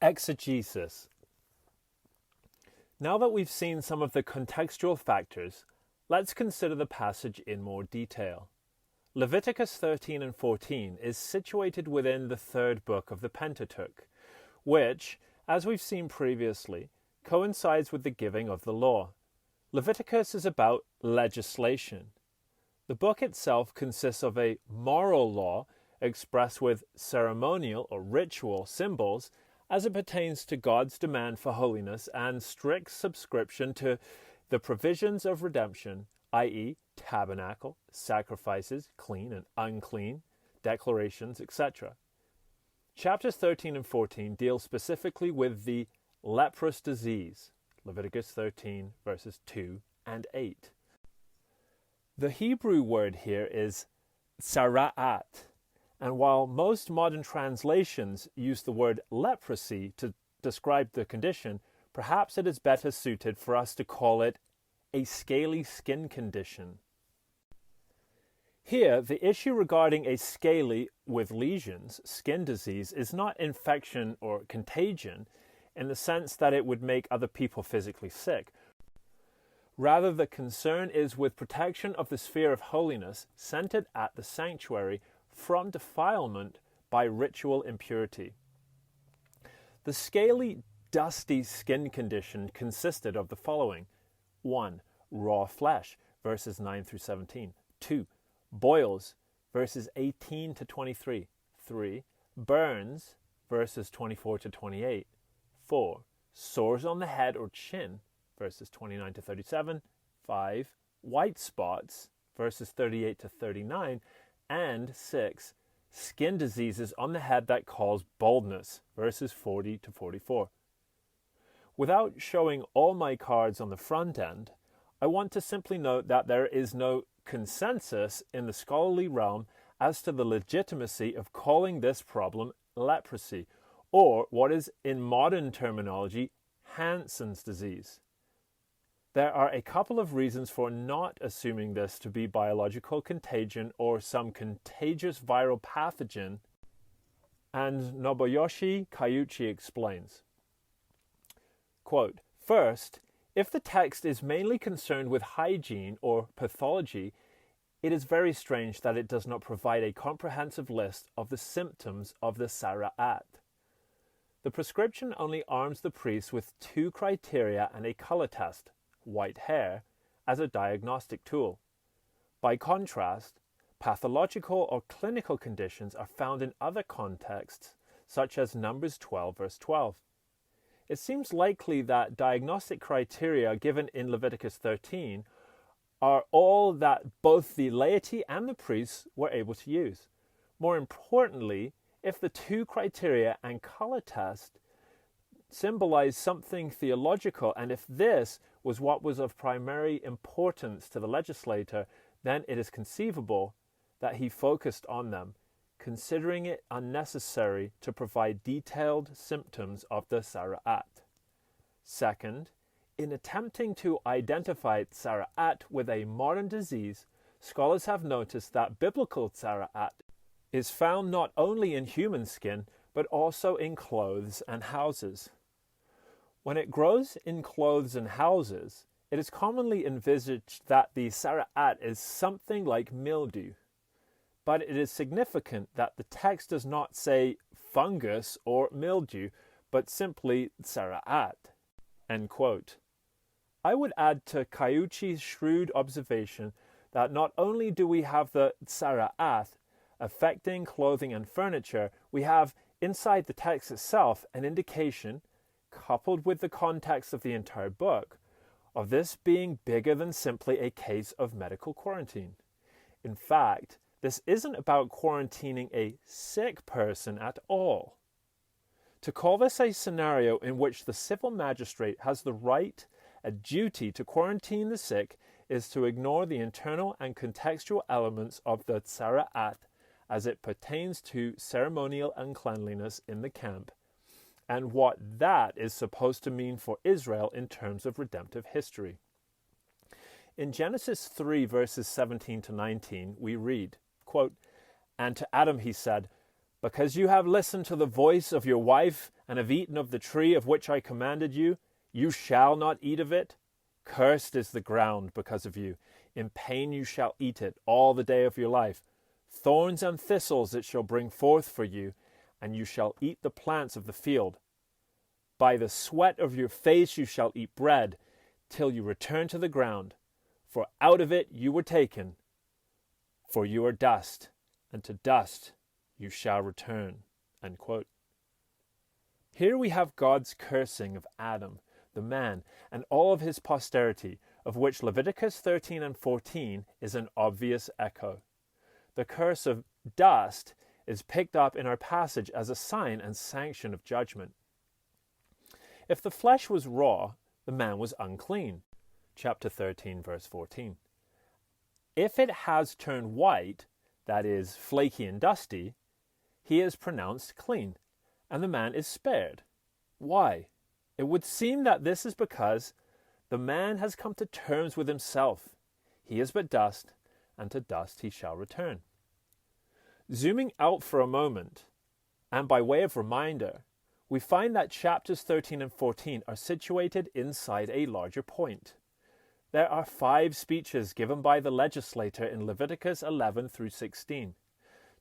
Exegesis. Now that we've seen some of the contextual factors, let's consider the passage in more detail. Leviticus 13 and 14 is situated within the third book of the Pentateuch, which, as we've seen previously, coincides with the giving of the law. Leviticus is about legislation. The book itself consists of a moral law expressed with ceremonial or ritual symbols as it pertains to God's demand for holiness and strict subscription to the provisions of redemption, i.e., tabernacle, sacrifices, clean and unclean, declarations, etc. Chapters 13 and 14 deal specifically with the leprous disease, Leviticus 13 verses 2 and 8. The Hebrew word here is sara'at, and while most modern translations use the word leprosy to describe the condition, perhaps it is better suited for us to call it a scaly skin condition. Here, the issue regarding a scaly with lesions skin disease is not infection or contagion in the sense that it would make other people physically sick. Rather, the concern is with protection of the sphere of holiness centered at the sanctuary from defilement by ritual impurity. The scaly, dusty skin condition consisted of the following. 1. Raw flesh, verses 9 through 17. 2. Boils, verses 18 to 23. 3. Burns, verses 24 to 28. 4. Sores on the head or chin, verses 29 to 37. 5. White spots, verses 38 to 39. And 6. Skin diseases on the head that cause baldness, verses 40 to 44. Without showing all my cards on the front end, I want to simply note that there is no consensus in the scholarly realm as to the legitimacy of calling this problem leprosy, or what is in modern terminology, Hansen's disease. There are a couple of reasons for not assuming this to be biological contagion or some contagious viral pathogen, and Nobuyoshi Kaiuchi explains. Quote, first, if the text is mainly concerned with hygiene or pathology, it is very strange that it does not provide a comprehensive list of the symptoms of the sara'at. The prescription only arms the priest with 2 criteria and a color test, white hair, as a diagnostic tool. By contrast, pathological or clinical conditions are found in other contexts, such as Numbers 12 verse 12. It seems likely that diagnostic criteria given in Leviticus 13 are all that both the laity and the priests were able to use. More importantly, if the 2 criteria and color test symbolize something theological, and if this was what was of primary importance to the legislator, then it is conceivable that he focused on them, considering it unnecessary to provide detailed symptoms of the sara'at. Second, in attempting to identify sara'at with a modern disease, scholars have noticed that biblical sara'at is found not only in human skin, but also in clothes and houses. When it grows in clothes and houses, it is commonly envisaged that the sara'at is something like mildew. But it is significant that the text does not say fungus or mildew, but simply sara'at. End quote. I would add to Kaiuchi's shrewd observation that not only do we have the sara'at affecting clothing and furniture, we have inside the text itself an indication, coupled with the context of the entire book, of this being bigger than simply a case of medical quarantine. In fact, this isn't about quarantining a sick person at all. To call this a scenario in which the civil magistrate has the right, a duty to quarantine the sick, is to ignore the internal and contextual elements of the sara'at as it pertains to ceremonial uncleanliness in the camp, and what that is supposed to mean for Israel in terms of redemptive history. In Genesis 3 verses 17 to 19, we read, quote, "And to Adam he said, Because you have listened to the voice of your wife and have eaten of the tree of which I commanded you, you shall not eat of it. Cursed is the ground because of you. In pain you shall eat it all the day of your life. Thorns and thistles it shall bring forth for you, and you shall eat the plants of the field. By the sweat of your face you shall eat bread, till you return to the ground. For out of it you were taken. For you are dust, and to dust you shall return. End quote. Here we have God's cursing of Adam, the man, and all of his posterity, of which Leviticus 13 and 14 is an obvious echo. The curse of dust is picked up in our passage as a sign and sanction of judgment. If the flesh was raw, the man was unclean. Chapter 13, verse 14. If it has turned white, that is, flaky and dusty, he is pronounced clean, and the man is spared. Why? It would seem that this is because the man has come to terms with himself. He is but dust, and to dust he shall return. Zooming out for a moment, and by way of reminder, we find that chapters 13 and 14 are situated inside a larger point. There are 5 speeches given by the legislator in Leviticus 11 through 16.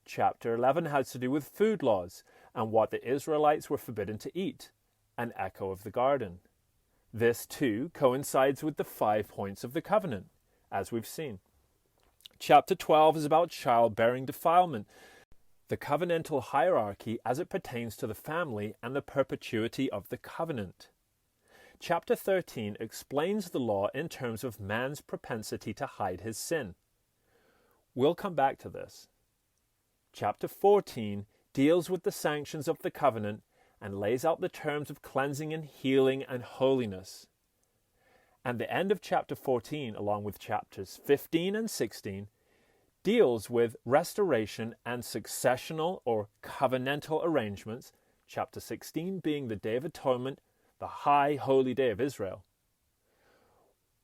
Chapter 11 has to do with food laws and what the Israelites were forbidden to eat, an echo of the garden. This, too, coincides with the 5 points of the covenant, as we've seen. Chapter 12 is about childbearing defilement, the covenantal hierarchy as it pertains to the family and the perpetuity of the covenant. Chapter 13 explains the law in terms of man's propensity to hide his sin. We'll come back to this. Chapter 14 deals with the sanctions of the covenant and lays out the terms of cleansing and healing and holiness. And the end of chapter 14, along with chapters 15 and 16, deals with restoration and successional or covenantal arrangements, chapter 16 being the Day of Atonement, the high holy day of Israel.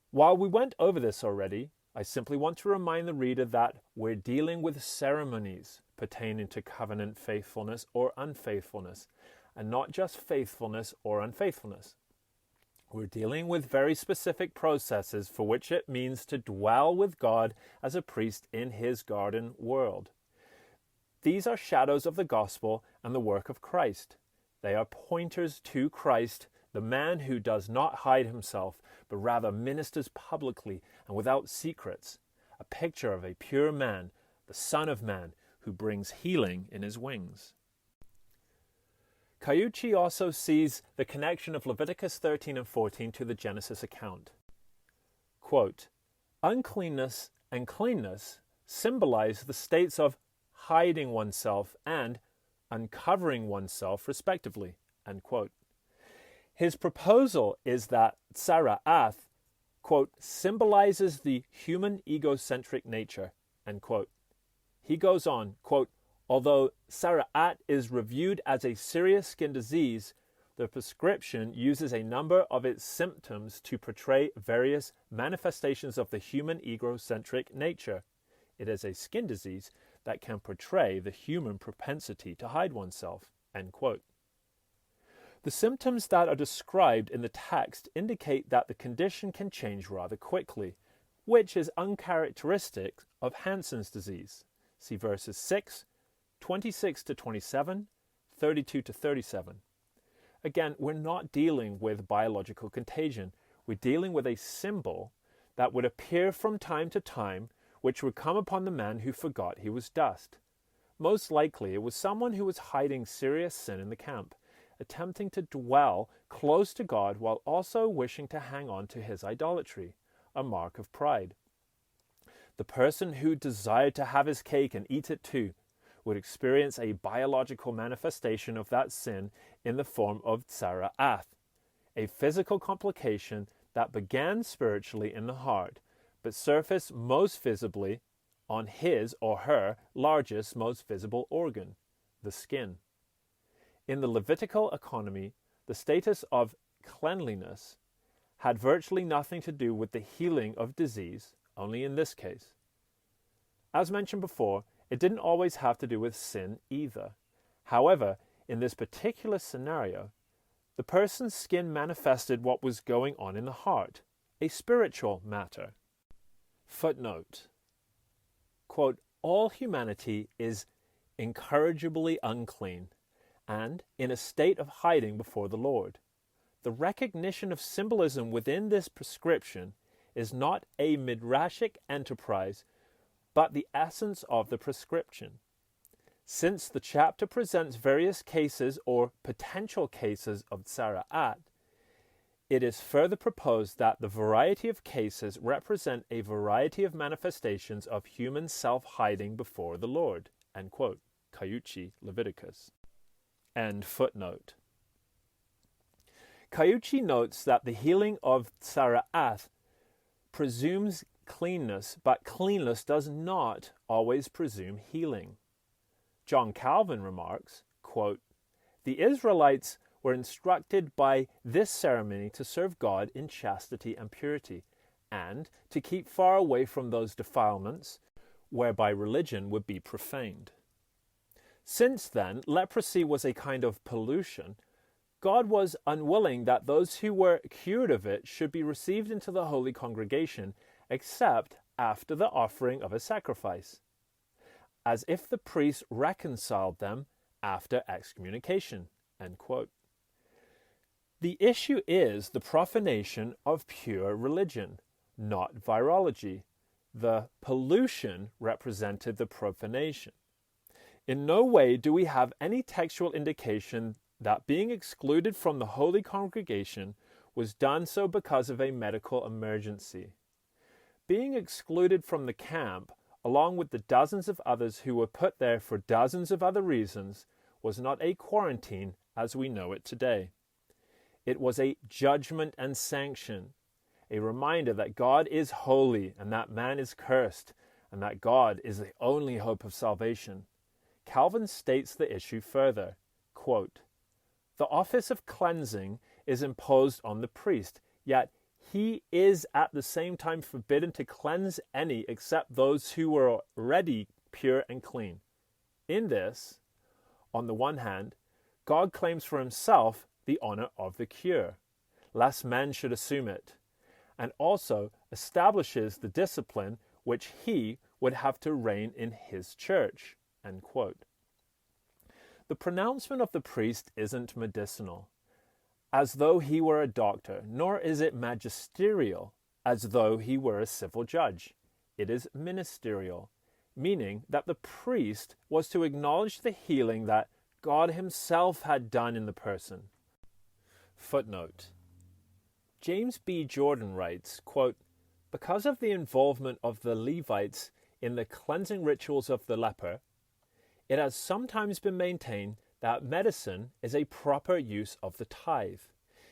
While we went over this already, I simply want to remind the reader that we're dealing with ceremonies pertaining to covenant faithfulness or unfaithfulness, and not just faithfulness or unfaithfulness. We're dealing with very specific processes for which it means to dwell with God as a priest in his garden world. These are shadows of the gospel and the work of Christ. They are pointers to Christ, the man who does not hide himself, but rather ministers publicly and without secrets, a picture of a pure man, the Son of Man, who brings healing in his wings. Cauchy also sees the connection of Leviticus 13 and 14 to the Genesis account. Quote, uncleanness and cleanness symbolize the states of hiding oneself and uncovering oneself, respectively. End quote. His proposal is that tzara'ath, quote, symbolizes the human egocentric nature, end quote. He goes on, quote, although tzara'at is reviewed as a serious skin disease, the prescription uses a number of its symptoms to portray various manifestations of the human egocentric nature. It is a skin disease that can portray the human propensity to hide oneself, end quote. The symptoms that are described in the text indicate that the condition can change rather quickly, which is uncharacteristic of Hansen's disease. See verses 6, 26 to 27, 32 to 37. Again, we're not dealing with biological contagion. We're dealing with a symbol that would appear from time to time, which would come upon the man who forgot he was dust. Most likely, it was someone who was hiding serious sin in the camp, attempting to dwell close to God while also wishing to hang on to his idolatry, a mark of pride. The person who desired to have his cake and eat it too would experience a biological manifestation of that sin in the form of tzara'ath, a physical complication that began spiritually in the heart, but surfaced most visibly on his or her largest, most visible organ, the skin. In the Levitical economy, the status of cleanliness had virtually nothing to do with the healing of disease, only in this case. As mentioned before, it didn't always have to do with sin either. However, in this particular scenario, the person's skin manifested what was going on in the heart, a spiritual matter. Footnote. Quote, all humanity is incorrigibly unclean and in a state of hiding before the Lord. The recognition of symbolism within this prescription is not a midrashic enterprise, but the essence of the prescription. Since the chapter presents various cases or potential cases of tzara'at, it is further proposed that the variety of cases represent a variety of manifestations of human self-hiding before the Lord. End quote. Cayucci, Leviticus. End footnote. Cayucci notes that the healing of tzara'at presumes cleanness, but cleanness does not always presume healing. John Calvin remarks, quote, the Israelites were instructed by this ceremony to serve God in chastity and purity, and to keep far away from those defilements whereby religion would be profaned. Since then, leprosy was a kind of pollution. God was unwilling that those who were cured of it should be received into the holy congregation, except after the offering of a sacrifice, as if the priest reconciled them after excommunication. End quote. The issue is the profanation of pure religion, not virology. The pollution represented the profanation. In no way do we have any textual indication that being excluded from the holy congregation was done so because of a medical emergency. Being excluded from the camp, along with the dozens of others who were put there for dozens of other reasons, was not a quarantine as we know it today. It was a judgment and sanction, a reminder that God is holy and that man is cursed, and that God is the only hope of salvation. Calvin states the issue further, quote, the office of cleansing is imposed on the priest, yet he is at the same time forbidden to cleanse any except those who were already pure and clean. In this, on the one hand, God claims for himself the honor of the cure, lest men should assume it, and also establishes the discipline which he would have to reign in his church. End quote. The pronouncement of the priest isn't medicinal, as though he were a doctor, nor is it magisterial, as though he were a civil judge. It is ministerial, meaning that the priest was to acknowledge the healing that God himself had done in the person. Footnote. James B. Jordan writes, quote, because of the involvement of the Levites in the cleansing rituals of the leper, it has sometimes been maintained that medicine is a proper use of the tithe.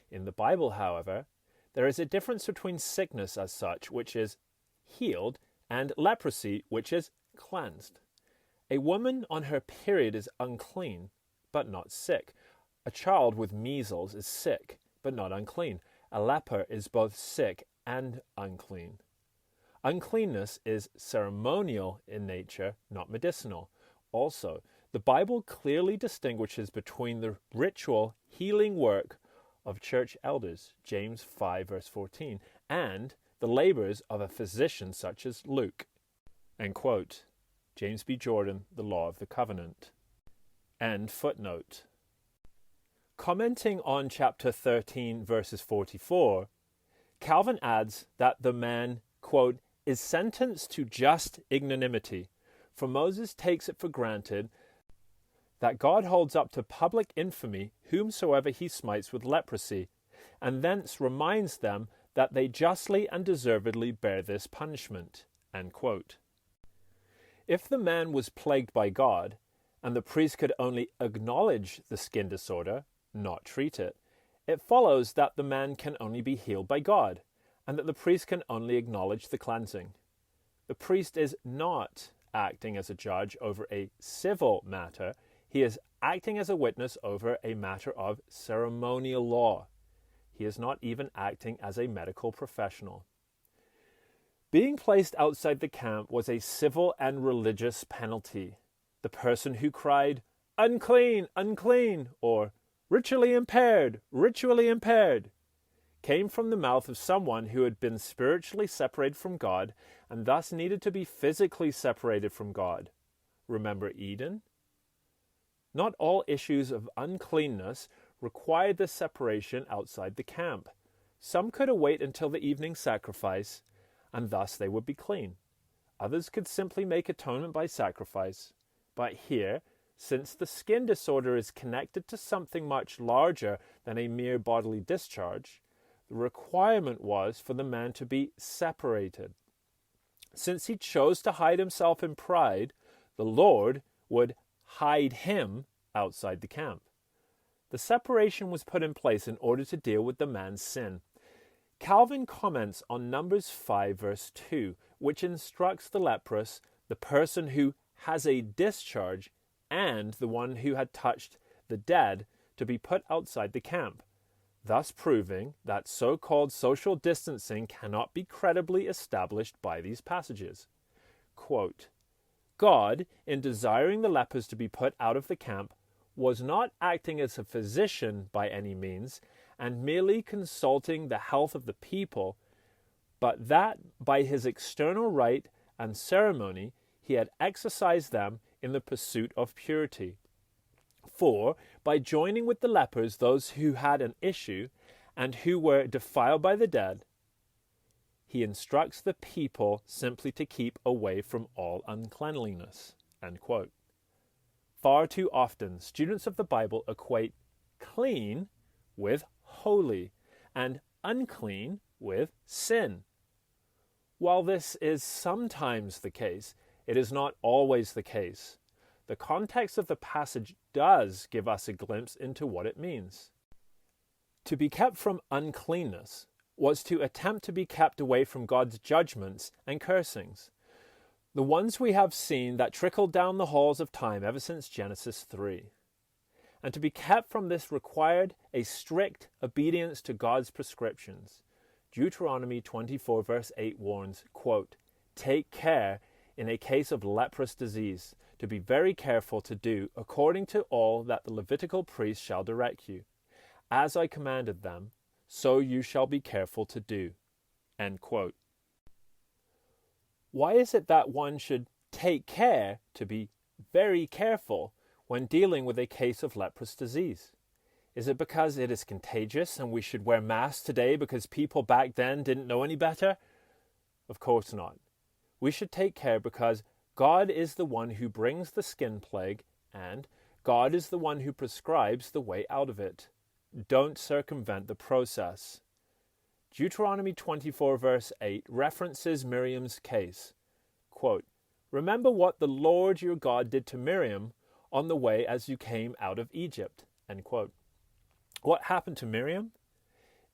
In the Bible, however, there is a difference between sickness as such, which is healed, and leprosy, which is cleansed. A woman on her period is unclean, but not sick. A child with measles is sick, but not unclean. A leper is both sick and unclean. Uncleanness is ceremonial in nature, not medicinal. Also, the Bible clearly distinguishes between the ritual healing work of church elders, James 5 verse 14, and the labors of a physician such as Luke. End quote. James B. Jordan, The Law of the Covenant. End footnote. Commenting on chapter 13 verses 44, Calvin adds that the man, quote, is sentenced to just ignominy, for Moses takes it for granted that God holds up to public infamy whomsoever he smites with leprosy, and thence reminds them that they justly and deservedly bear this punishment. End quote. If the man was plagued by God, and the priest could only acknowledge the skin disorder, not treat it, it follows that the man can only be healed by God, and that the priest can only acknowledge the cleansing. The priest is not acting as a judge over a civil matter. He is acting as a witness over a matter of ceremonial law. He is not even acting as a medical professional. Being placed outside the camp was a civil and religious penalty. The person who cried, unclean, unclean, or ritually impaired, ritually impaired, came from the mouth of someone who had been spiritually separated from God and thus needed to be physically separated from God. Remember Eden? Not all issues of uncleanness required this separation outside the camp. Some could await until the evening sacrifice, and thus they would be clean. Others could simply make atonement by sacrifice. But here, since the skin disorder is connected to something much larger than a mere bodily discharge, the requirement was for the man to be separated. Since he chose to hide himself in pride, the Lord would hide him outside the camp. The separation was put in place in order to deal with the man's sin. Calvin comments on Numbers 5 verse 2, which instructs the leprous, the person who has a discharge, and the one who had touched the dead, to be put outside the camp, thus proving that so-called social distancing cannot be credibly established by these passages. Quote, God, in desiring the lepers to be put out of the camp, was not acting as a physician by any means, and merely consulting the health of the people, but that by his external rite and ceremony he had exercised them in the pursuit of purity. For, by joining with the lepers those who had an issue, and who were defiled by the dead, he instructs the people simply to keep away from all uncleanliness. End quote. Far too often, students of the Bible equate clean with holy, and unclean with sin. While this is sometimes the case, it is not always the case. The context of the passage does give us a glimpse into what it means. To be kept from uncleanness was to attempt to be kept away from God's judgments and cursings, the ones we have seen that trickled down the halls of time ever since Genesis 3. And to be kept from this required a strict obedience to God's prescriptions. Deuteronomy 24 verse 8 warns, quote, "Take care in a case of leprous disease, to be very careful to do according to all that the Levitical priest shall direct you. As I commanded them, so you shall be careful to do." End quote. Why is it that one should take care to be very careful when dealing with a case of leprous disease? Is it because it is contagious and we should wear masks today because people back then didn't know any better? Of course not. We should take care because God is the one who brings the skin plague, and God is the one who prescribes the way out of it. Don't circumvent the process. Deuteronomy 24 verse 8 references Miriam's case. Quote, "Remember what the Lord your God did to Miriam on the way as you came out of Egypt." End quote. What happened to Miriam?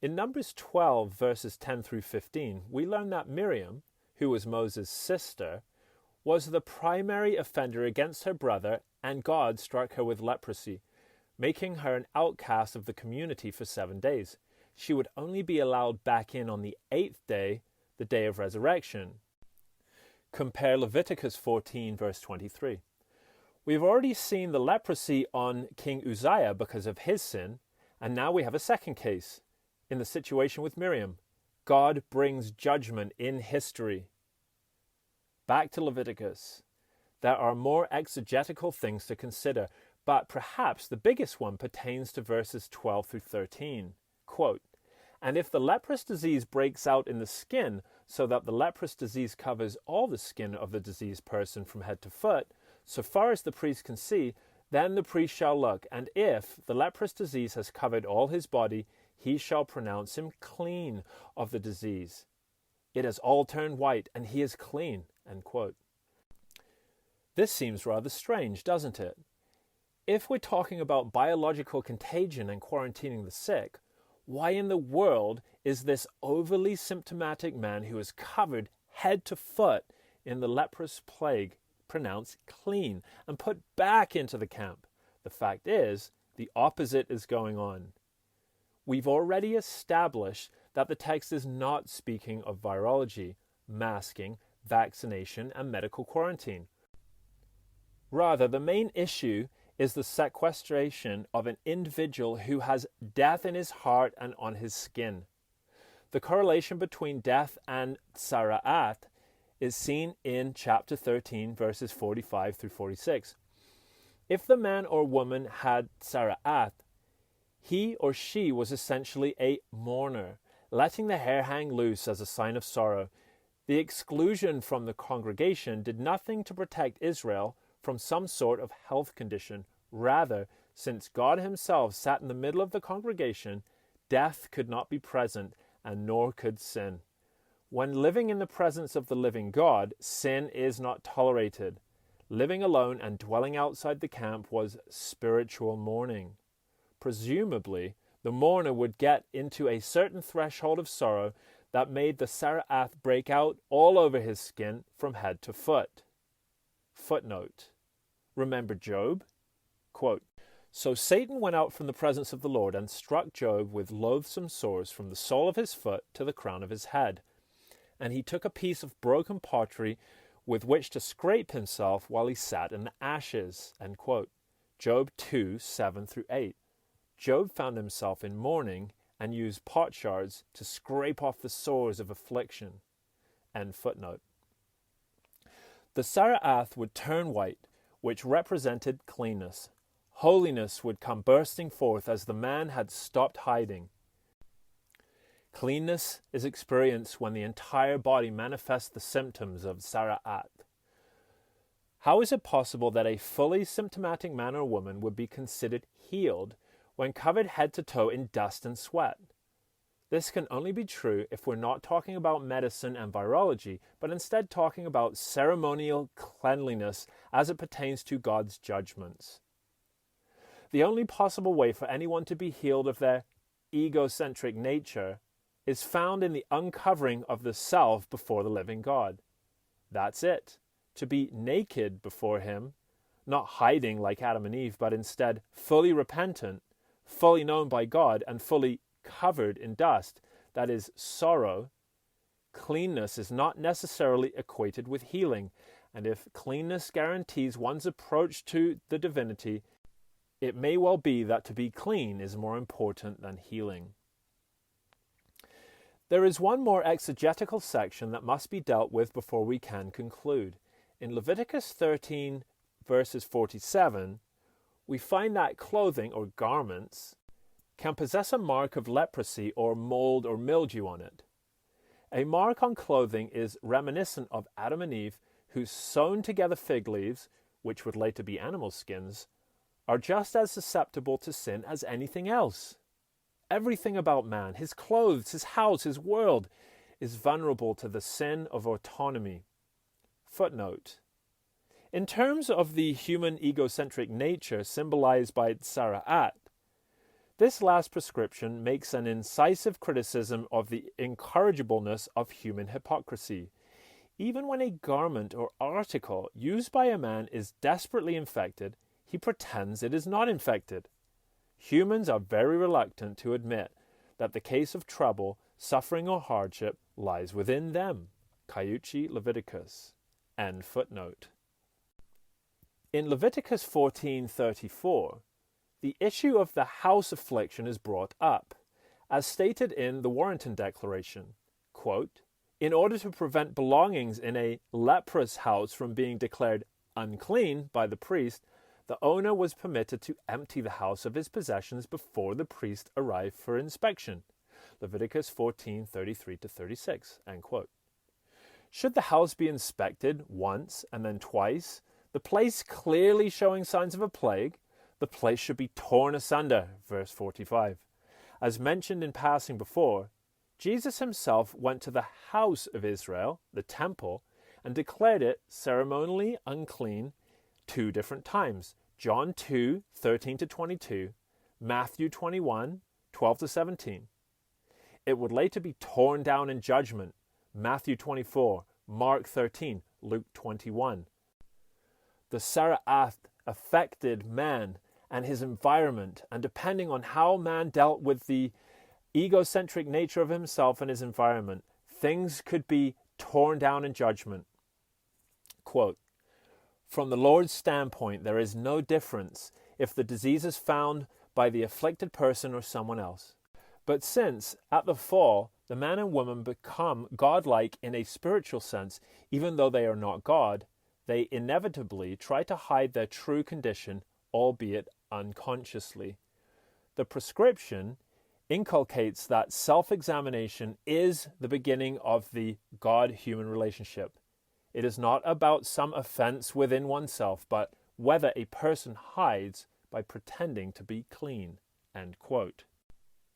In Numbers 12 verses 10 through 15, we learn that Miriam, who was Moses' sister, was the primary offender against her brother, and God struck her with leprosy, making her an outcast of the community for 7 days. She would only be allowed back in on the 8th day, the day of resurrection. Compare Leviticus 14 verse 23. We've already seen the leprosy on King Uzziah because of his sin, and now we have a second case. In the situation with Miriam, God brings judgment in history. Back to Leviticus. There are more exegetical things to consider, but perhaps the biggest one pertains to verses 12 through 13. Quote, "And if the leprous disease breaks out in the skin, so that the leprous disease covers all the skin of the diseased person from head to foot, so far as the priest can see, then the priest shall look, and if the leprous disease has covered all his body, he shall pronounce him clean of the disease. It has all turned white, and he is clean." End quote. This seems rather strange, doesn't it? If we're talking about biological contagion and quarantining the sick, why in the world is this overly symptomatic man who is covered head to foot in the leprous plague pronounced clean and put back into the camp? The fact is, the opposite is going on. We've already established that the text is not speaking of virology, masking, vaccination, and medical quarantine. Rather, the main issue is the sequestration of an individual who has death in his heart and on his skin. The correlation between death and tsara'at is seen in chapter 13, verses 45 through 46. If the man or woman had tsara'at, he or she was essentially a mourner, letting the hair hang loose as a sign of sorrow. The exclusion from the congregation did nothing to protect Israel from some sort of health condition. Rather, since God himself sat in the middle of the congregation, death could not be present, and nor could sin. When living in the presence of the living God, sin is not tolerated. Living alone and dwelling outside the camp was spiritual mourning. Presumably, the mourner would get into a certain threshold of sorrow that made the tsara'at break out all over his skin from head to foot. Footnote. Remember Job? Quote, "So Satan went out from the presence of the Lord and struck Job with loathsome sores from the sole of his foot to the crown of his head. And he took a piece of broken pottery with which to scrape himself while he sat in the ashes." End quote. Job 2, 7 through 8. Job found himself in mourning and used potsherds to scrape off the sores of affliction. End footnote. The tsara'ath would turn white, which represented cleanness. Holiness would come bursting forth as the man had stopped hiding. Cleanness is experienced when the entire body manifests the symptoms of tsara'at. How is it possible that a fully symptomatic man or woman would be considered healed when covered head to toe in dust and sweat? This can only be true if we're not talking about medicine and virology, but instead talking about ceremonial cleanliness as it pertains to God's judgments. The only possible way for anyone to be healed of their egocentric nature is found in the uncovering of the self before the living God. That's it. To be naked before him, not hiding like Adam and Eve, but instead fully repentant, fully known by God, and fully covered in dust, that is sorrow. Cleanness is not necessarily equated with healing, and if cleanness guarantees one's approach to the divinity, it may well be that to be clean is more important than healing. There is one more exegetical section that must be dealt with before we can conclude. In Leviticus 13, verses 47, we find that clothing or garments can possess a mark of leprosy or mold or mildew on it. A mark on clothing is reminiscent of Adam and Eve, whose sewn together fig leaves, which would later be animal skins, are just as susceptible to sin as anything else. Everything about man, his clothes, his house, his world, is vulnerable to the sin of autonomy. Footnote. In terms of the human egocentric nature symbolized by tsara'at, this last prescription makes an incisive criticism of the incorrigibleness of human hypocrisy. Even when a garment or article used by a man is desperately infected, he pretends it is not infected. Humans are very reluctant to admit that the case of trouble, suffering, or hardship lies within them. Caiucci, Leviticus. End footnote. In Leviticus 14:34, the issue of the house affliction is brought up, as stated in the Warrenton Declaration. Quote, "In order to prevent belongings in a leprous house from being declared unclean by the priest, the owner was permitted to empty the house of his possessions before the priest arrived for inspection." Leviticus 14:33-36. End quote. Should the house be inspected once and then twice, the place clearly showing signs of a plague, the place should be torn asunder, verse 45. As mentioned in passing before, Jesus himself went to the house of Israel, the temple, and declared it ceremonially unclean 2 different times. John 2:13-22, Matthew 21:12-17. It would later be torn down in judgment. Matthew 24, Mark 13, Luke 21. The tsara'ath affected man and his environment, and depending on how man dealt with the egocentric nature of himself and his environment, things could be torn down in judgment. Quote, "From the Lord's standpoint, there is no difference if the disease is found by the afflicted person or someone else. But since, at the fall, the man and woman become godlike in a spiritual sense, even though they are not God, they inevitably try to hide their true condition, albeit unconsciously. The prescription inculcates that self-examination is the beginning of the God-human relationship. It is not about some offense within oneself, but whether a person hides by pretending to be clean." End quote.